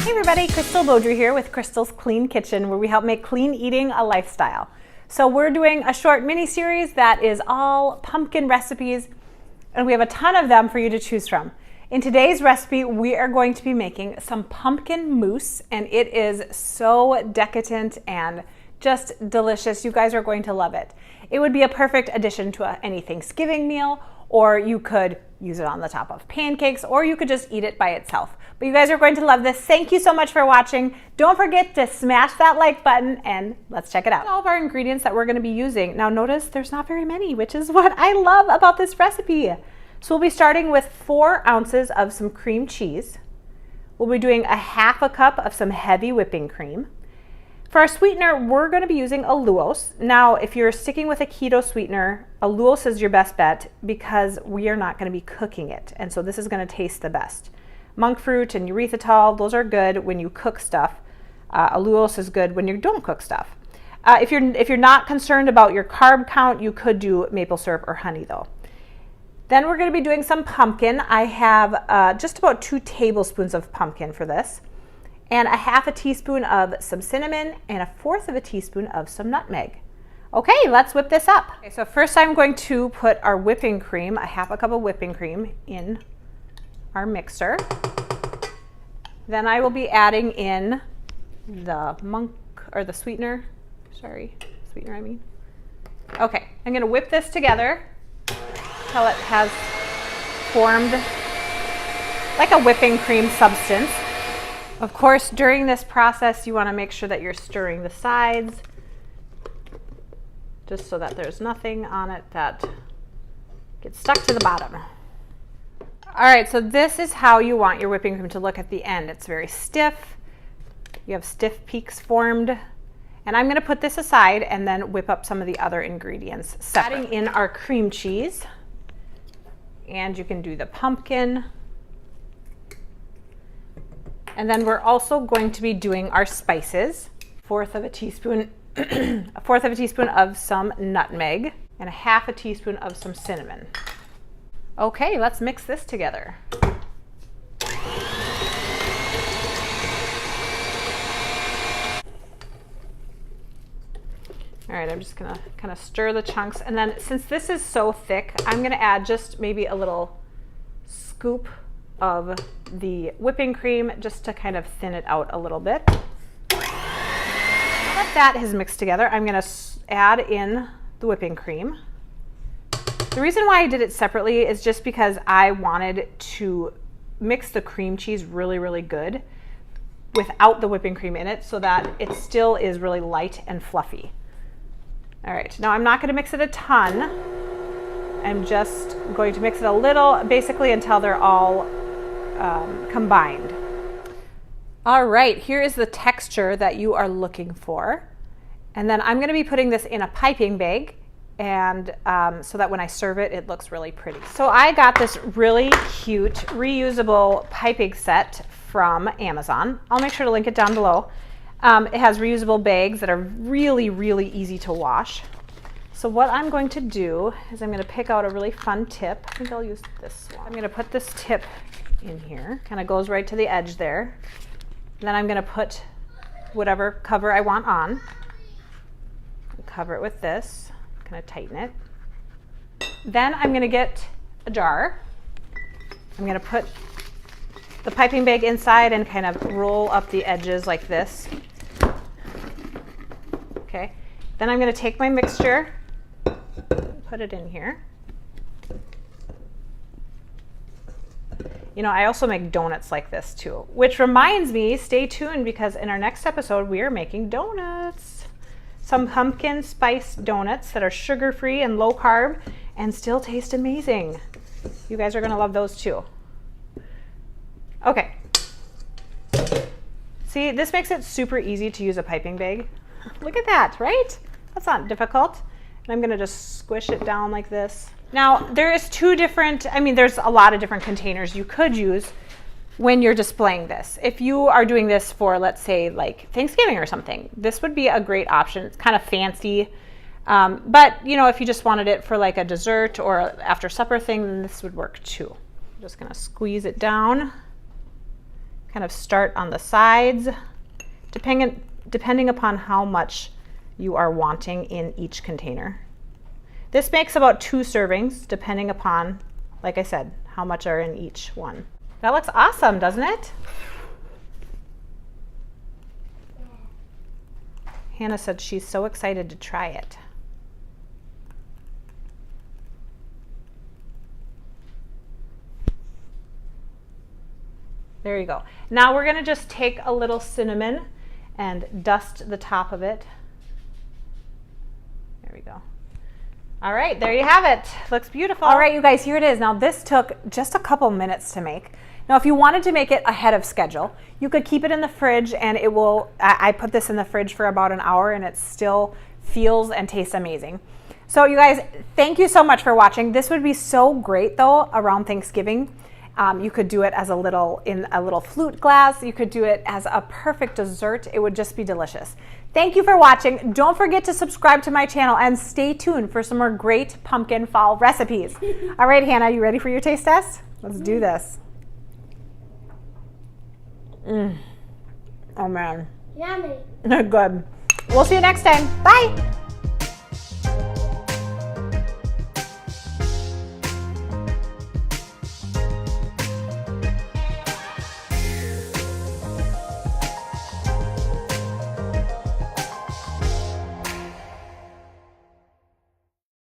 Hey everybody, Crystal Beaudry here with Crystal's Clean Kitchen, where we help make clean eating a lifestyle. So we're doing a short mini series that is all pumpkin recipes, and we have a ton of them for you to choose from. In today's recipe, we are going to be making some pumpkin mousse, and it is so decadent and just delicious. You guys are going to love it. It would be a perfect addition to any Thanksgiving meal, or you could use it on the top of pancakes, or you could just eat it by itself. But you guys are going to love this. Thank you so much for watching. Don't forget to smash that like button, and let's check it out. All of our ingredients that we're going to be using. Now notice there's not very many, which is what I love about this recipe. So we'll be starting with 4 ounces of some cream cheese. We'll be doing a half a cup of some heavy whipping cream. For our sweetener, we're going to be using Allulose. Now, if you're sticking with a keto sweetener, Allulose is your best bet because we are not going to be cooking it. And so this is going to taste the best. Monk fruit and erythritol, those are good when you cook stuff. Allulose is good when you don't cook stuff. If you're not concerned about your carb count, you could do maple syrup or honey though. Then we're going to be doing some pumpkin. I have just about 2 tablespoons of pumpkin for this, and a half a teaspoon of some cinnamon, and a 1/4 of a teaspoon of some nutmeg. Okay, let's whip this up. Okay, so first I'm going to put our whipping cream, a half a cup of whipping cream, in our mixer. Then I will be adding in the sweetener. I mean. Okay, I'm going to whip this together until it has formed like a whipping cream substance. Of course, during this process, you want to make sure that you're stirring the sides, just so that there's nothing on it that gets stuck to the bottom. All right, so this is how you want your whipping cream to look at the end. It's very stiff. You have stiff peaks formed. And I'm going to put this aside and then whip up some of the other ingredients. Adding in our cream cheese, and you can do the pumpkin. And then we're also going to be doing our spices. 1/4 of a teaspoon, a 1/4 of a teaspoon of some nutmeg, and a half a teaspoon of some cinnamon. Okay, let's mix this together. All right, I'm just gonna kind of stir the chunks, and then since this is so thick, I'm gonna add just maybe a little scoop of the whipping cream just to kind of thin it out a little bit. Now that that has mixed together, I'm gonna add in the whipping cream. The reason why I did it separately is just because I wanted to mix the cream cheese really, really good without the whipping cream in it so that it still is really light and fluffy. All right, now I'm not gonna mix it a ton. I'm just going to mix it a little, basically until they're all combined. All right, here is the texture that you are looking for. And then I'm gonna be putting this in a piping bag, and so that when I serve it, it looks really pretty. So I got this really cute reusable piping set from Amazon. I'll make sure to link it down below. It has reusable bags that are really, really easy to wash. So what I'm going to do is I'm going to pick out a really fun tip. I think I'll use this one. I'm going to put this tip in here, kind of goes right to the edge there. And then I'm going to put whatever cover I want on. Cover it with this, kind of tighten it. Then I'm going to get a jar. I'm going to put the piping bag inside and kind of roll up the edges like this. Okay. Then I'm going to take my mixture, put it in here. You know, I also make donuts like this too, which reminds me, stay tuned because in our next episode, we are making donuts. Some pumpkin spice donuts that are sugar-free and low carb and still taste amazing. You guys are going to love those too. Okay. See, this makes it super easy to use a piping bag. Look at that, right? That's not difficult. And I'm gonna just squish it down like this. Now, there's a lot of different containers you could use when you're displaying this. If you are doing this for, let's say, like Thanksgiving or something, this would be a great option. It's kind of fancy. But, you know, if you just wanted it for like a dessert or after supper thing, then this would work too. I'm just gonna squeeze it down, kind of start on the sides, depending upon how much you are wanting in each container. This makes about 2 servings, depending upon, like I said, how much are in each one. That looks awesome, doesn't it? Hannah said she's so excited to try it. There you go. Now we're gonna just take a little cinnamon and dust the top of it. There we go. All right, there you have it. Looks beautiful. All right, you guys, here it is. Now this took just a couple minutes to make. Now if you wanted to make it ahead of schedule, you could keep it in the fridge and it will, I put this in the fridge for about an hour and it still feels and tastes amazing. So you guys, thank you so much for watching. This would be so great though around Thanksgiving. You could do it as in a little flute glass. You could do it as a perfect dessert. It would just be delicious. Thank you for watching. Don't forget to subscribe to my channel and stay tuned for some more great pumpkin fall recipes. All right, Hannah, you ready for your taste test? Let's do this. Oh man. Yummy. Good. We'll see you next time. Bye.